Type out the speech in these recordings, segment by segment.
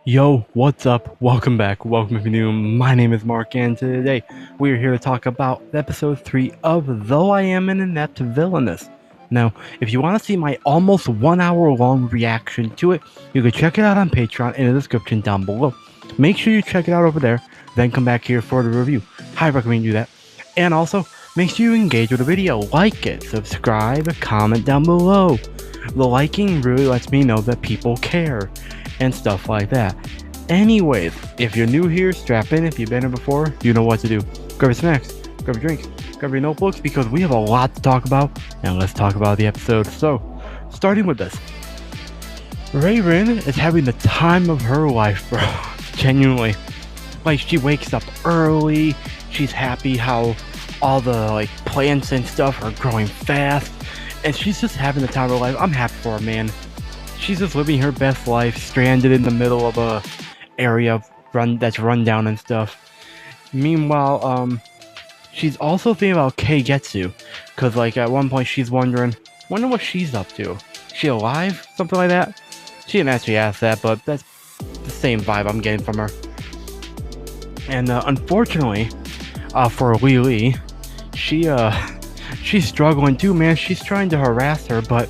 Yo, what's up? Welcome back. Welcome if you're new. My name is Mark, and today we are here to talk about episode 3 of Though I Am an Inept Villainess. Now, if you want to see my almost 1 hour long reaction to it, you can check it out on Patreon in the description down below. Make sure you check it out over there, then come back here for the review. Highly recommend you do that. And also, make sure you engage with the video, like it, subscribe, comment down below. The liking really lets me know that people care and stuff like that. Anyways, if you're new here, strap in. If you've been here before, you know what to do. Grab your snacks, grab your drinks, grab your notebooks, because we have a lot to talk about, and let's talk about the episode. So, starting with this. Rayrin is having the time of her life, bro. Genuinely. Like, she wakes up early, she's happy how all the, plants and stuff are growing fast, and she's just having the time of her life. I'm happy for her, man. She's just living her best life, stranded in the middle of a area that's run down and stuff. Meanwhile, she's also thinking about Keigetsu, because at one point she's wonder what she's up to. She alive? Something like that? She didn't actually ask that, but that's the same vibe I'm getting from her. And unfortunately, for Lily, she's struggling too, man. She's trying to harass her, but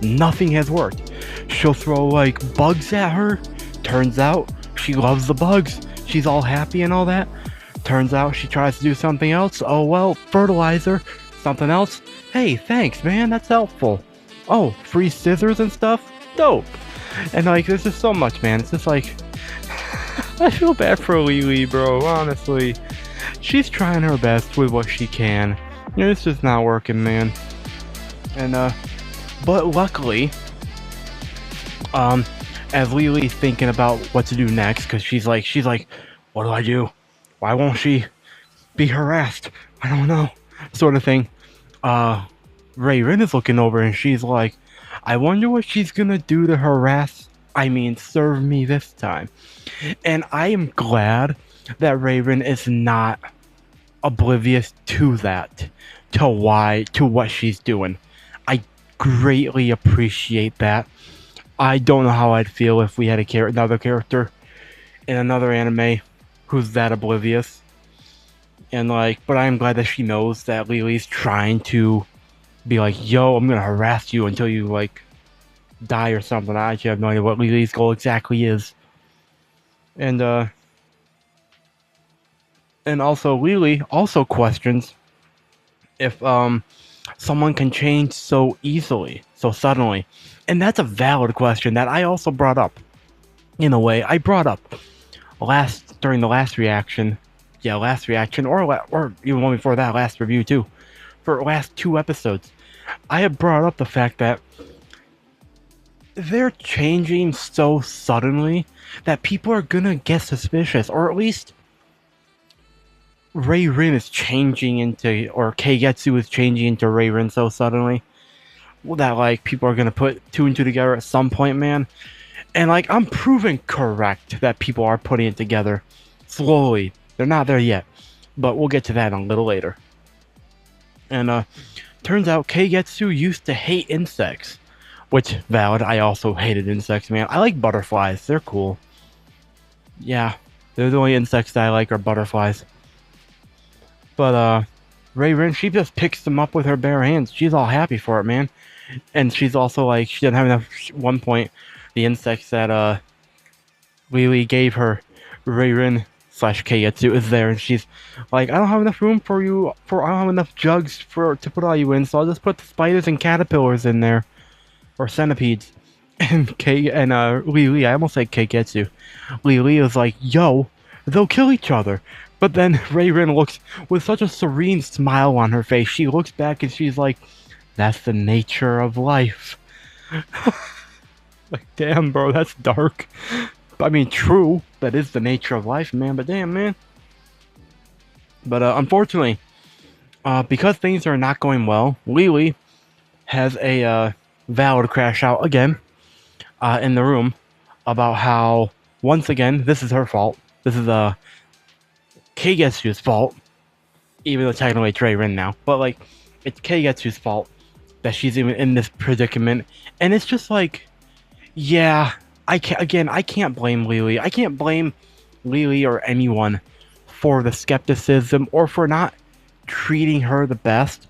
nothing has worked. She'll throw bugs at her. Turns out she loves the bugs. She's all happy and all that. Turns out she tries to do something else. Oh well, fertilizer. Something else. Hey, thanks, man. That's helpful. Oh, free scissors and stuff. Dope. And there's just so much, man. It's just I feel bad for Lily, bro. Honestly, she's trying her best with what she can. It's just not working, man. And but luckily, as Lily's thinking about what to do next, because she's like, what do I do? Why won't she be harassed? I don't know, sort of thing. Rayrin is looking over and she's like, I wonder what she's gonna do to serve me this time. And I am glad that Rayrin is not oblivious to that, to what she's doing. I greatly appreciate that. I don't know how I'd feel if we had another character in another anime who's that oblivious. And but I am glad that she knows that Lily's trying to be yo, I'm gonna harass you until you die or something. I actually have no idea what Lily's goal exactly is. And also Lily also questions if someone can change so easily, so suddenly. And that's a valid question that I also brought up. In a way, I brought up during the last reaction. Yeah, last reaction, or even one before that, last review too. For last 2 episodes, I have brought up the fact that they're changing so suddenly that people are gonna get suspicious, or at least Rayrin is changing into, or Keigetsu is changing into Rayrin so suddenly that people are gonna put 2 and 2 together at some point, man. And I'm proven correct that people are putting it together slowly. They're not there yet, but we'll get to that a little later. And turns out Keigetsu used to hate insects, which valid. I also hated insects, man. I like butterflies. They're cool. Yeah, they're the only insects that I like are butterflies. But Rayrin, she just picks them up with her bare hands. She's all happy for it, man. And she's also she didn't have enough. At one point, the insects that Lily gave her, Rayrin / Keigetsu, is there, and she's like, I don't have enough room for you. I don't have enough jugs to put all you in, so I'll just put the spiders and caterpillars in there, or centipedes. And Lily, I almost said Keigetsu. Lily is like, yo, they'll kill each other. But then Rayrin looks with such a serene smile on her face. She looks back and she's like, that's the nature of life. Damn, bro, that's dark. I mean, true, that is the nature of life, man, but damn, man. But unfortunately, because things are not going well, Lily has a valid crash out again in the room about how, once again, this is her fault. This is Keigetsu's fault, even though technically it's Rayrin now, but it's Keigetsu's fault that she's even in this predicament. And it's just yeah, I can't blame Lily. I can't blame Lily or anyone for the skepticism or for not treating her the best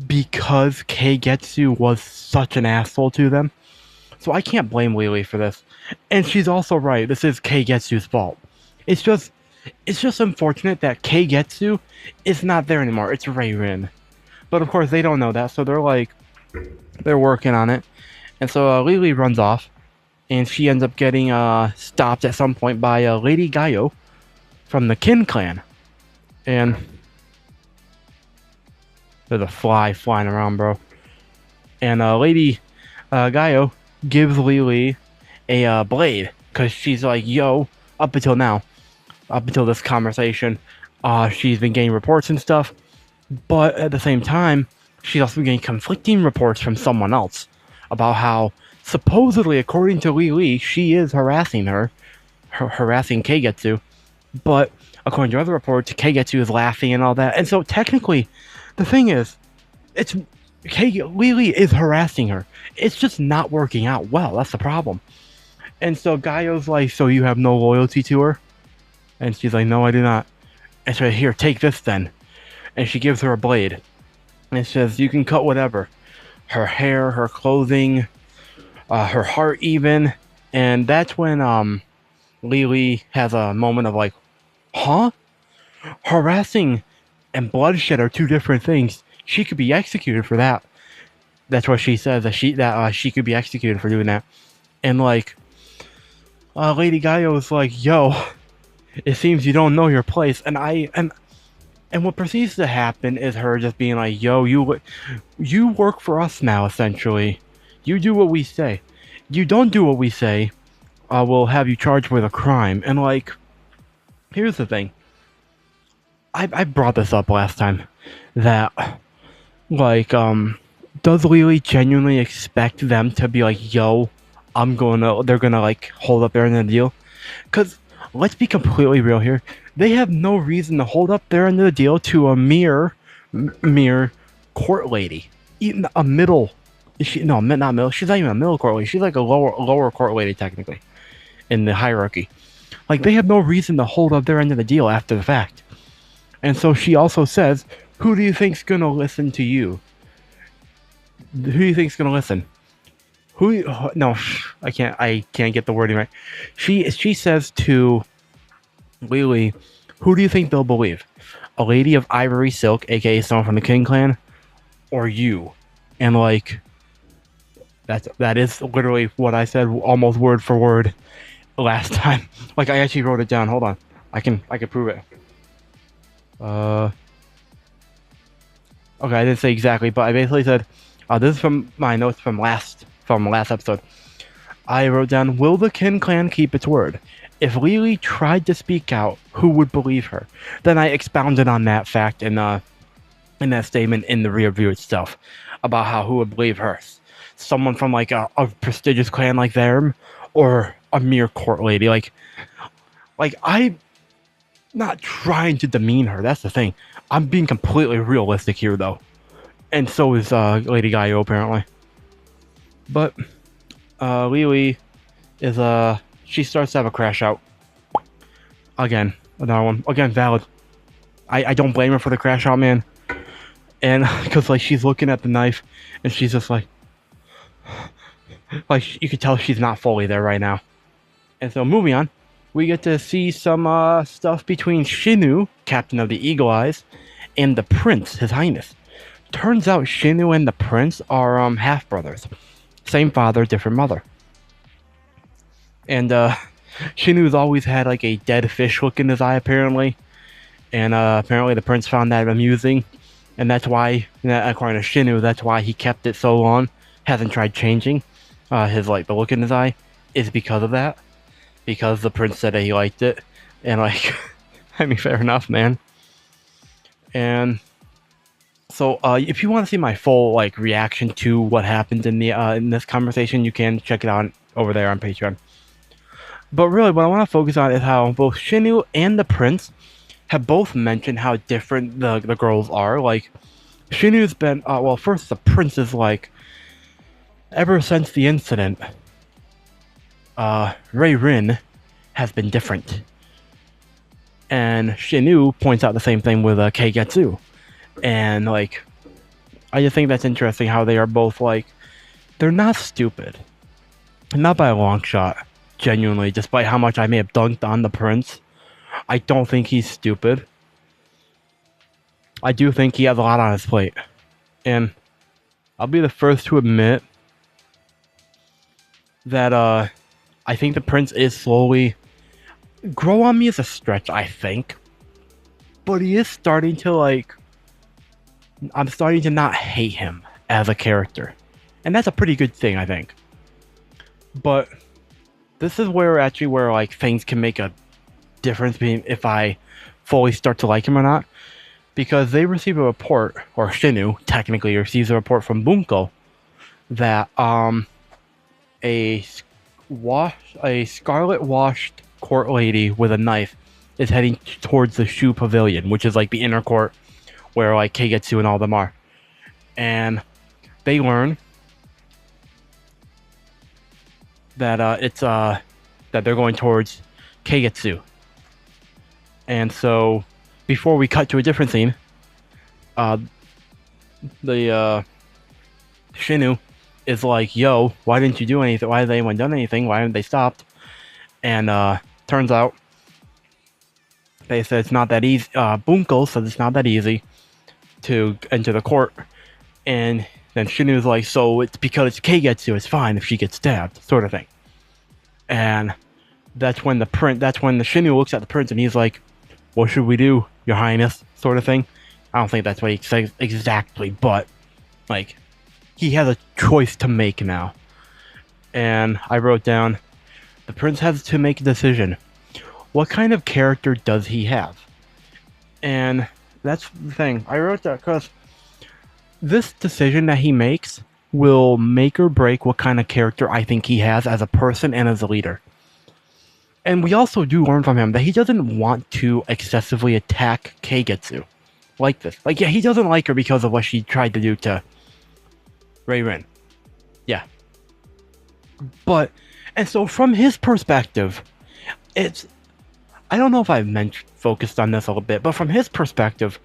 because Keigetsu was such an asshole to them. So I can't blame Lily for this. And she's also right. This is Keigetsu's fault. It's just unfortunate that Keigetsu is not there anymore. It's Reirin. But of course they don't know that, so they're working on it. And so Lily runs off, and she ends up getting stopped at some point by Lady Gaio from the Kin clan. And there's a fly flying around, bro. And Lady Gaio gives Lily a blade, because she's like, yo, up until this conversation, she's been getting reports and stuff, but at the same time, she's also been getting conflicting reports from someone else about how, supposedly, according to Lily, she is harassing harassing Keigetsu, but according to other reports, Keigetsu is laughing and all that, and so technically, the thing is, Lily is harassing her. It's just not working out well. That's the problem. And so Gaio's like, so you have no loyalty to her? And she's like, no, I do not. And so here, take this then. And she gives her a blade. And it says, you can cut whatever. Her hair, her clothing, her heart even. And that's when Lily has a moment of like, huh? Harassing and bloodshed are two different things. She could be executed for that. That's what she says, that she could be executed for doing that. And like, Lady Gaio is like, yo, it seems you don't know your place. And what proceeds to happen is her just being like, yo, you work for us now, essentially. You do what we say. You don't do what we say, we'll have you charged with a crime. And like, here's the thing. I brought this up last time, that like, does Lily genuinely expect them to be like, yo, they're gonna like hold up their end of the deal? Because let's be completely real here, they have no reason to hold up their end of the deal to a mere court lady, even a middle. Not middle. She's not even a middle court lady. She's like a lower court lady technically in the hierarchy. Like, they have no reason to hold up their end of the deal after the fact. And so she also says, who do you think's gonna listen to you? Who do you think's gonna listen? No, I can't get the wording right. She says to Lily, who do you think they'll believe? A lady of ivory silk, aka someone from the King clan, or you? And like, that is literally what I said, almost word for word last time. Like, I actually wrote it down. Hold on, I can prove it. Okay, I didn't say exactly, but I basically said, this is from my notes from last episode. I wrote down, will the Kin clan keep its word? If Lily tried to speak out, who would believe her? Then I expounded on that fact in that statement in the review itself, about how who would believe her. Someone from like a prestigious clan like them, or a mere court lady. Like I'm not trying to demean her, that's the thing. I'm being completely realistic here though. And so is Lady Gaio apparently. But Lily is she starts to have a crash out. Again, another one. Again, valid. I don't blame her for the crash out, man. And because like she's looking at the knife and she's just like you could tell she's not fully there right now. And so moving on, we get to see some stuff between Shinu, captain of the Eagle Eyes, and the Prince, His Highness. Turns out Shinu and the Prince are half brothers, same father, different mother. And Shinu's always had like a dead fish look in his eye apparently, and apparently the Prince found that amusing, and that's why, according to Shinu, that's why he kept it so long, hasn't tried changing his like the look in his eye, is because of that. Because the Prince said that he liked it, and like, I mean, fair enough, man. And so, if you want to see my full like reaction to what happened in the in this conversation, you can check it out over there on Patreon. But really, what I want to focus on is how both Shinu and the Prince have both mentioned how different the girls are. Like, Shinu's been well, first the Prince is like, ever since the incident, Ray Rin has been different. And Shinu points out the same thing with Keigetsu. And like, I just think that's interesting how they are both like, they're not stupid. Not by a long shot. Genuinely, despite how much I may have dunked on the prince, I don't think he's stupid. I do think he has a lot on his plate. And I'll be the first to admit that I think the prince is slowly... Grow on me is a stretch, I think. But he is starting to like... I'm starting to not hate him as a character. And that's a pretty good thing, I think. But this is where like things can make a difference between if I fully start to like him or not. Because they receive a report, or Shinu technically receives a report from Bunko, that a scarlet washed court lady with a knife is heading towards the Shu Pavilion, which is like the inner court where like Keigetsu and all them are. And they learn that that they're going towards Keigetsu. And so before we cut to a different scene, the Shinu is like, yo, why didn't you do anything? Why hasn't anyone done anything? Why haven't they stopped? And turns out they said it's not that easy. Bunko says it's not that easy to enter the court. And then Shinu's like, so it's because it's Keigetsu, it's fine if she gets stabbed, sort of thing. And that's when the Shinu looks at the prince and he's like, what should we do, your highness, sort of thing. I don't think that's what he says exactly, but like, he has a choice to make now. And I wrote down, the prince has to make a decision. What kind of character does he have? And that's the thing. I wrote that because this decision that he makes will make or break what kind of character I think he has as a person and as a leader. And we also do learn from him that he doesn't want to excessively attack Keigetsu like this. Like, yeah, he doesn't like her because of what she tried to do to Ray Rin. Yeah. But, and so from his perspective, it's... I don't know if I've focused on this a little bit, but from his perspective,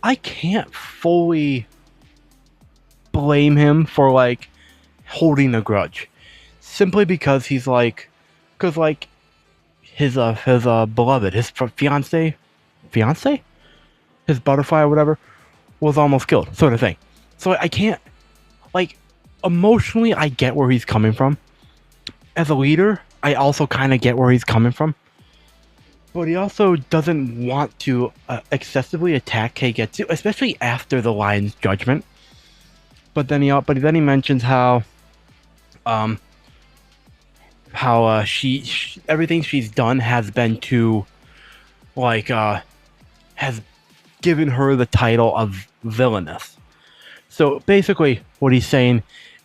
I can't fully blame him for, like, holding a grudge. Simply because he's, like... Because, like, his beloved, his fiance? His butterfly or whatever, was almost killed, sort of thing. So I can't... Like, emotionally, I get where he's coming from. As a leader, I also kind of get where he's coming from. But he also doesn't want to excessively attack Keigetsu, especially after the lion's judgment. But then he mentions how she everything she's done has been to, like, has given her the title of villainess. So basically, what he's saying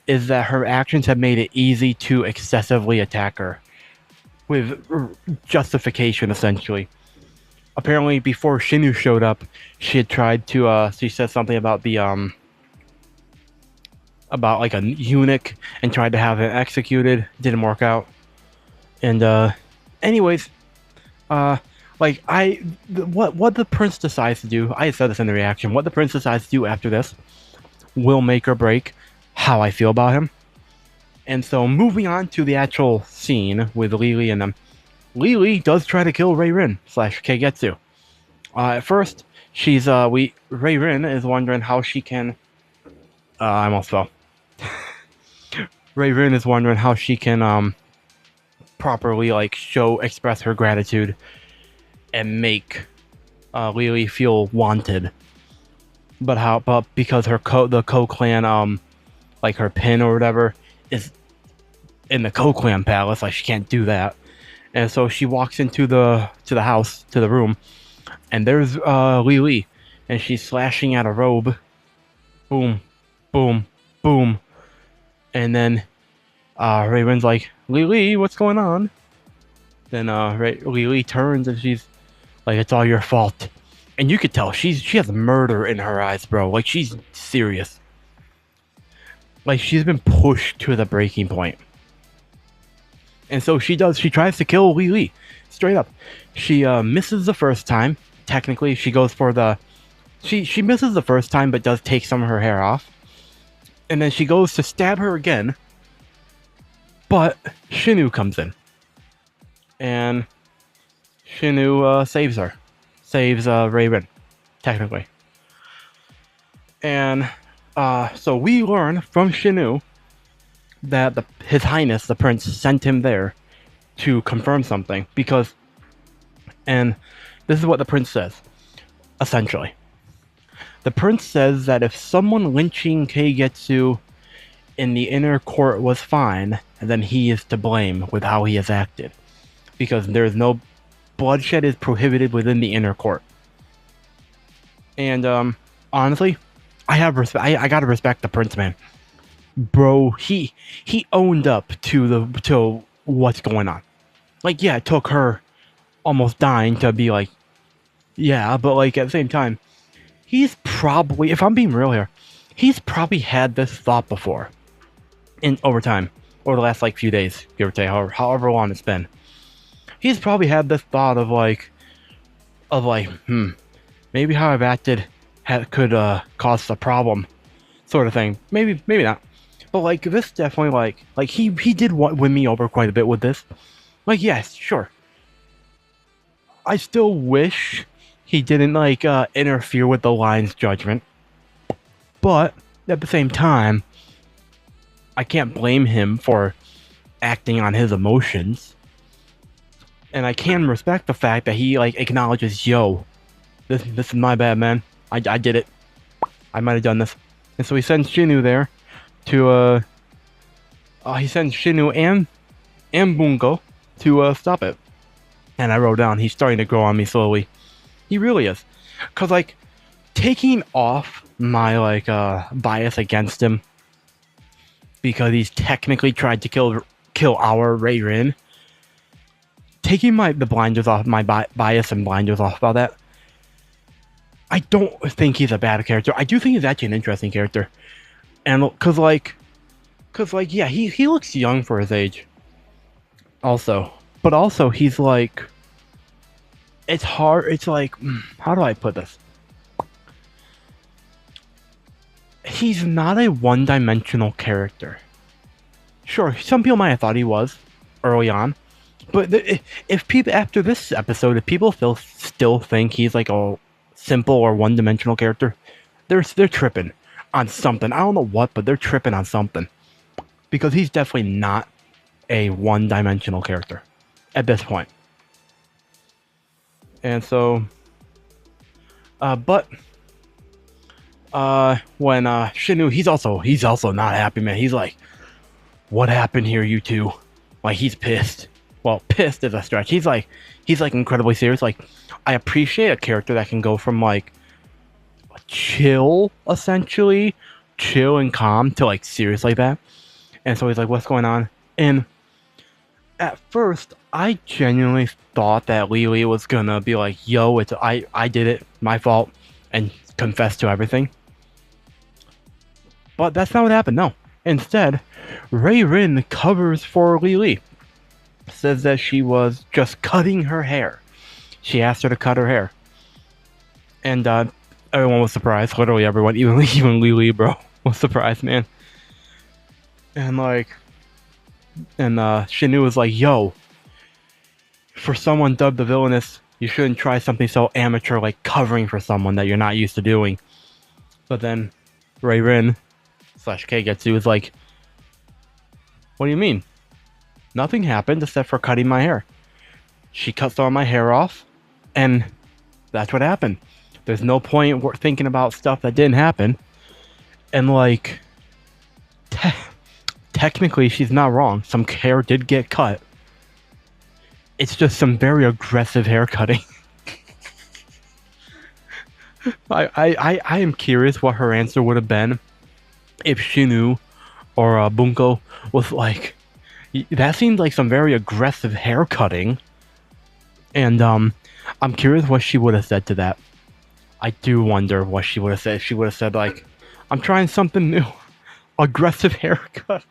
is that her actions have made it easy to excessively attack her. With justification, essentially. Apparently, before Shinu showed up, she had tried to, she said something about the, about, like, a eunuch, and tried to have him executed. Didn't work out. And, anyways, like, what the prince decides to do, I said this in the reaction, what the prince decides to do after this will make or break how I feel about him. And so, moving on to the actual scene with Lily and them. Lily does try to kill Ray Rin / Keigetsu. At first, Ray Rin is wondering how she can... I almost fell. Ray Rin is wondering how she can, properly, like, express her gratitude and make, Lily feel wanted. But because the Co-Clan, like, her pin or whatever, is in the Co-Clan palace, like, she can't do that. And so she walks into the house, to the room, and there's Lily, and she's slashing at a robe. Boom, boom, boom. And then Ray-Rin's like, Lily, what's going on? Then Lily turns and she's like, it's all your fault. And you could tell she has murder in her eyes, bro. Like, she's serious. Like, she's been pushed to the breaking point. And so she does. She tries to kill Li, straight up. She misses the first time. Technically, she goes for the. She misses the first time, but does take some of her hair off. And then she goes to stab her again. But Shinu comes in, and Shinu saves her, saves Raven, technically. And so we learn from Shinu that His Highness, the Prince, sent him there to confirm something because, and this is what the Prince says, essentially. The Prince says that if someone lynching Keigetsu in the inner court was fine, then he is to blame with how he has acted, because there is no bloodshed is prohibited within the inner court. And honestly, I have respect. I gotta respect the Prince, man. Bro, he owned up to what's going on. Like, yeah, it took her almost dying to be like, yeah, but like at the same time, he's probably, if I'm being real here, he's probably had this thought before, in over time, over the last like few days, give or take, however long it's been. He's probably had this thought of like, maybe how I've acted could cause a problem, sort of thing. Maybe not. But like this definitely like he did win me over quite a bit with this. Like, yes, sure. I still wish he didn't like interfere with the lion's judgment. But at the same time, I can't blame him for acting on his emotions. And I can respect the fact that he like acknowledges, yo, this is my bad, man. I did it. I might have done this. And so he sends Shinu there to he sends Shinu and Bungo to stop it. And I wrote down, he's starting to grow on me slowly. He really is. Cause like taking off my like bias against him because he's technically tried to kill our Ray-Rin. Taking the blinders off, my bias and blinders off about that, I don't think he's a bad character. I do think he's actually an interesting character. And cause like yeah, he looks young for his age. Also. But also he's like, it's hard, it's like, how do I put this? He's not a one-dimensional character. Sure, some people might have thought he was early on. But if people, after this episode, if people still think he's like a simple or one-dimensional character, they're tripping on something. I don't know what, but they're tripping on something. Because he's definitely not a one-dimensional character at this point. And so, but when Shinu, he's also not happy, man. He's like, what happened here, you two? Like, he's pissed. Well, pissed is a stretch. He's like incredibly serious. Like, I appreciate a character that can go from like chill, essentially, chill and calm, to like serious like that. And so he's like, what's going on? And at first, I genuinely thought that Lily was gonna be like, yo, I did it, my fault, and confess to everything. But that's not what happened, no. Instead, Ray-Rin covers for Lily. Says that she was just cutting her hair. She asked her to cut her hair. And everyone was surprised. Literally everyone, even Lily, bro, was surprised, man. And like, and Shinu was like, yo, for someone dubbed the villainess, you shouldn't try something so amateur like covering for someone that you're not used to doing. But then Ray-Rin / Keigetsu was like, what do you mean? Nothing happened except for cutting my hair. She cut some of my hair off, and that's what happened. There's no point thinking about stuff that didn't happen. And like, technically she's not wrong. Some hair did get cut. It's just some very aggressive hair cutting. I am curious what her answer would have been if Shinu or Bunko was like, that seemed like some very aggressive hair cutting. And I'm curious what she would have said to that. I do wonder what she would have said. She would have said like, I'm trying something new. Aggressive haircut.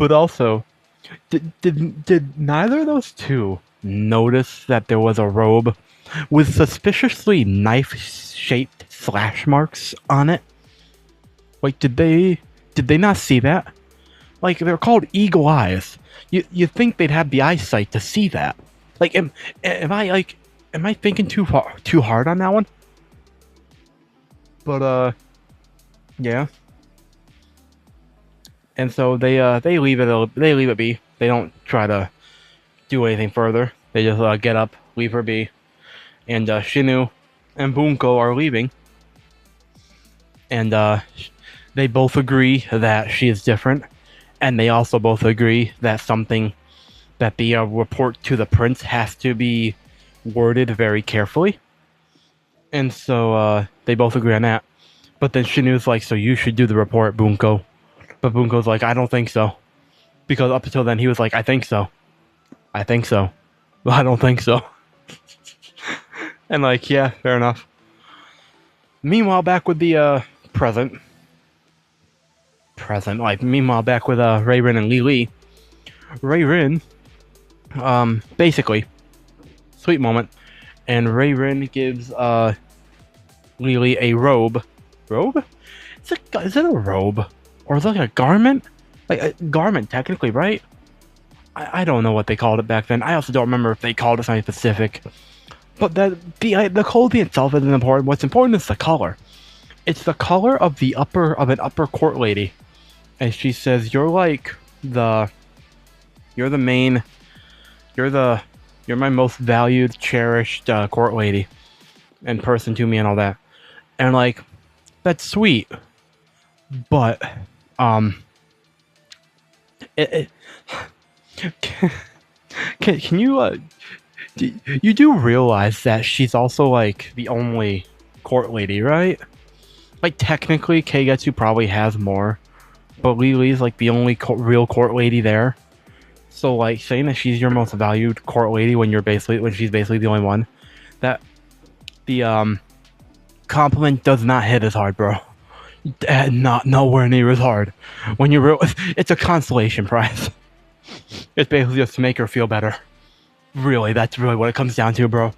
But also, did neither of those two notice that there was a robe with suspiciously knife-shaped slash marks on it? Like, did they not see that? Like, they're called eagle eyes. You think they'd have the eyesight to see that? Like, am I thinking too hard on that one? But yeah. And so they leave it be. They don't try to do anything further. They just get up, leave her be, and Shinu and Bunko are leaving, and they both agree that she is different, and they also both agree that the report to the prince has to be worded very carefully, and so they both agree on that. But then Shinu's like, so you should do the report, Bunko. But Bunko's like, I don't think so. Because up until then, he was like, I think so. I think so. But I don't think so. And like, yeah, fair enough. Meanwhile, back with the present. Meanwhile, back with Ray-Rin and Li. Ray-Rin, basically, sweet moment. And Ray-Rin gives Li a robe. Robe? Is it a robe? Or is it like a garment? Like a garment, technically, right? I don't know what they called it back then. I also don't remember if they called it something specific. But the clothing itself isn't important. What's important is the color. It's the color of an upper court lady. And she says, you're my most valued, cherished court lady and person to me and all that. And like, that's sweet. But can you you do realize that she's also like the only court lady, right? Like technically Keigetsu probably has more, but Lily's like the only real court lady there. So like saying that she's your most valued court lady when she's basically the only one, that the compliment does not hit as hard, bro. Not nowhere near as hard. When it's a consolation prize. It's basically just to make her feel better. Really, that's really what it comes down to, bro.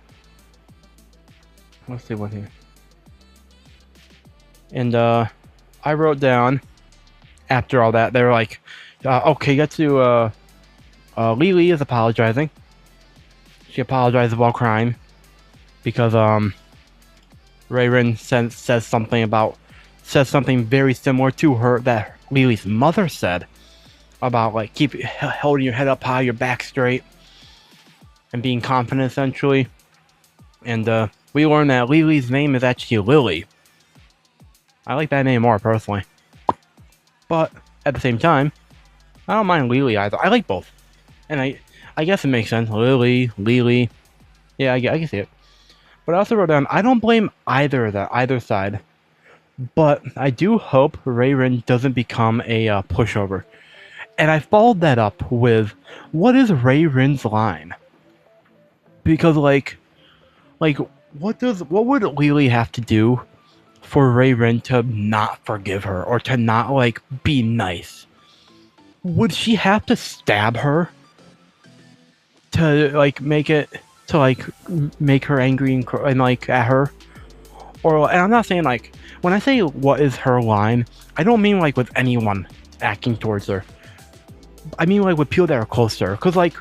Let's see what here. And I wrote down after all that, they were like, okay, get to Lily is apologizing. She apologizes while crying because Ray-Rin says something very similar to her that Lily's mother said about like keep holding your head up high, your back straight, and being confident essentially. And we learned that Lily's name is actually Lily. I like that name more personally, but at the same time, I don't mind Lily either. I like both, and I guess it makes sense. Lily, yeah, I can see it. But I also wrote down I don't blame either side. But I do hope Ray-Rin doesn't become a pushover. And I followed that up with, what is Ray-Rin's line? Because like what would Lily have to do for Ray-Rin to not forgive her or to not like be nice? Would she have to stab her to like make her angry and like at her? And I'm not saying like, when I say what is her line, I don't mean like with anyone acting towards her. I mean like with people that are close to her. Because like,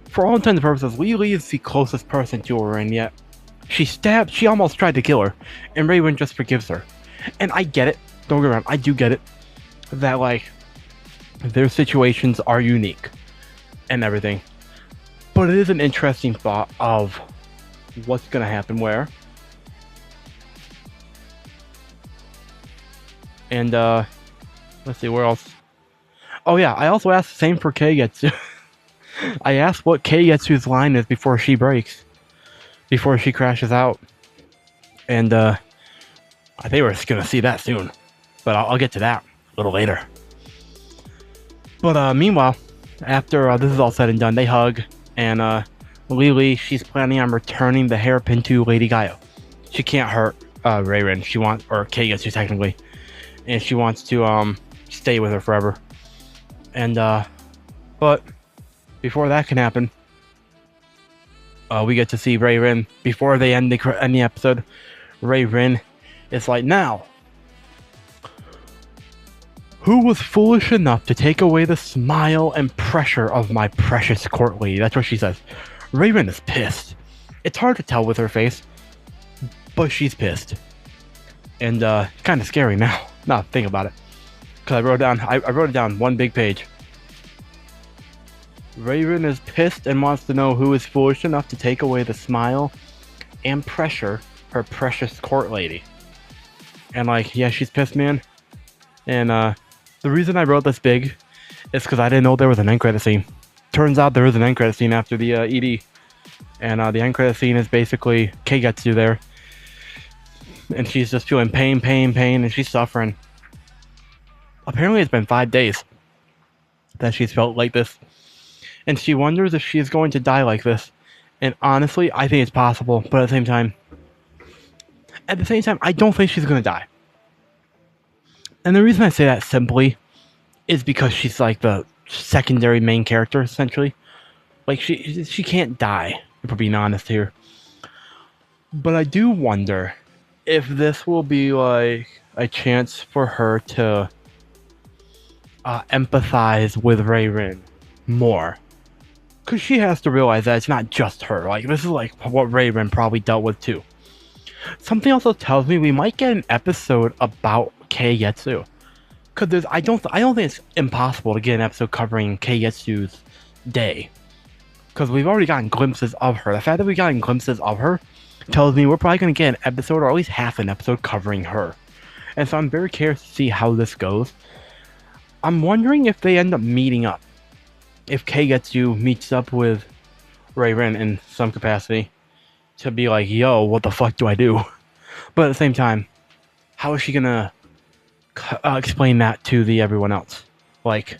for all intents and purposes, Lily is the closest person to her, and yet she almost tried to kill her, and Ray-Rin just forgives her. And I get it, don't get me wrong, I do get it, that like, their situations are unique and everything. But it is an interesting thought of what's gonna happen where. And let's see, where else? Oh yeah, I also asked the same for Keigetsu. I asked what Keigetsu's line is before she breaks. Before she crashes out. And I think we're just gonna see that soon. But I'll get to that a little later. But meanwhile, after this is all said and done, they hug. And Lily, she's planning on returning the hairpin to Lady Gaio. She can't hurt Ray-Rin. Or Keigetsu technically. And she wants to stay with her forever. And But before that can happen, we get to see Ray Rin before they end the episode. Ray Rin is like, now, who was foolish enough to take away the smile and pressure of my precious court lady? That's what she says. Ray Rin is pissed. It's hard to tell with her face, but she's pissed. And kind of scary now. Now think about it. Because I wrote it down one big page. Ray Rin is pissed and wants to know who is foolish enough to take away the smile and pressure her precious court lady. And like, yeah, she's pissed, man. And the reason I wrote this big is because I didn't know there was an end credit scene. Turns out there is an end credit scene after the ED. And the end credit scene is basically Keigetsu there. And she's just feeling pain, and she's suffering. Apparently it's been 5 days that she's felt like this. And she wonders if she's going to die like this. And honestly, I think it's possible. But at the same time, I don't think she's going to die. And the reason I say that simply is because she's like the secondary main character, essentially. Like, she can't die, if we're being honest here. But I do wonder if this will be like a chance for her to empathize with Ray Rin more. Because she has to realize that it's not just her. Like, this is like what Ray Rin probably dealt with too. Something also tells me we might get an episode about Keigetsu. Because I don't think it's impossible to get an episode covering Keigetsu's day. Because we've already gotten glimpses of her. The fact that we've gotten glimpses of her tells me we're probably going to get an episode, or at least half an episode, covering her. And so I'm very curious to see how this goes. I'm wondering if they end up meeting up. If Keigetsu meets up with Ray Rin in some capacity to be like, yo, what the fuck do I do? But at the same time, how is she going to explain that to everyone else? Like,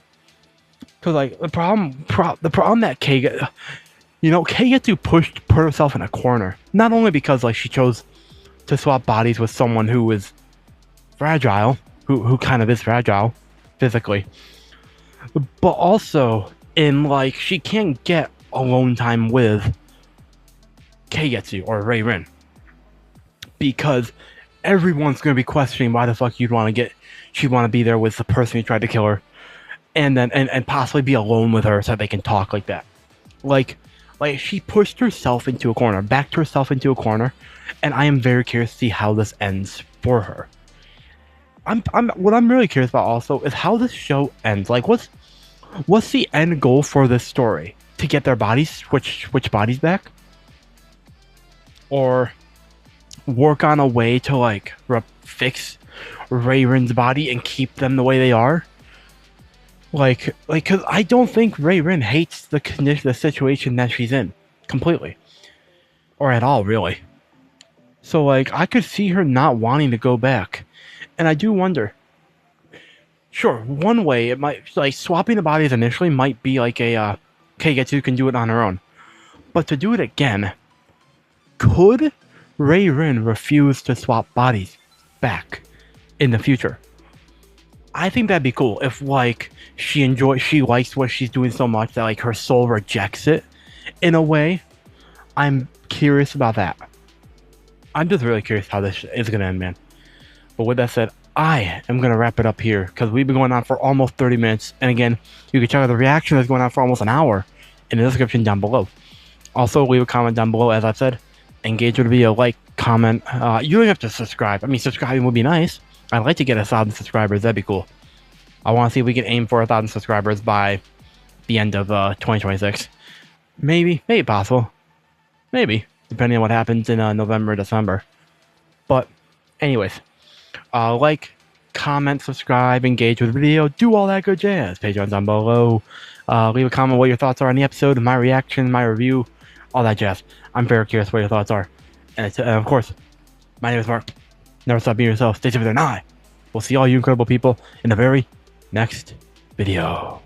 because like the problem that Keigetsu put herself in a corner. Not only because like she chose to swap bodies with someone who is fragile, who kind of is fragile physically, but also in like she can't get alone time with Keigetsu or Ray Rin because everyone's gonna be questioning why the fuck she'd want to be there with the person who tried to kill her, and then and possibly be alone with her so they can talk like that. Like she pushed herself into a corner, backed herself into a corner, and I am very curious to see how this ends for her. What I'm really curious about also is how this show ends. Like, what's the end goal for this story? To get their bodies, switch bodies back, or work on a way to like fix Ray Rin's body and keep them the way they are. Like, cause I don't think Ray Rin hates the situation that she's in completely, or at all, really. So like, I could see her not wanting to go back, and I do wonder. Sure, one way it might, like, swapping the bodies initially might be like a Keigetsu can do it on her own, but to do it again, could Ray Rin refuse to swap bodies back in the future? I think that'd be cool if like she likes what she's doing so much that like her soul rejects it in a way. I'm curious about that. I'm just really curious how this is gonna end, man. But with that said, I am gonna wrap it up here because we've been going on for almost 30 minutes. And again, you can check out the reaction that's going on for almost an hour in the description down below. Also, leave a comment down below, as I've said. Engage with the video, like, comment. You don't have to subscribe. I mean, subscribing would be nice. I'd like to get 1,000 subscribers. That'd be cool. I want to see if we can aim for 1,000 subscribers by the end of 2026. Maybe possible. Maybe, depending on what happens in November, December. But, anyways, like, comment, subscribe, engage with the video, do all that good jazz. Patreon's down below. Leave a comment what your thoughts are on the episode, my reaction, my review, all that jazz. I'm very curious what your thoughts are. And of course, my name is Mark. Never stop being yourself. Stay safe and I will see all you incredible people in the very next video.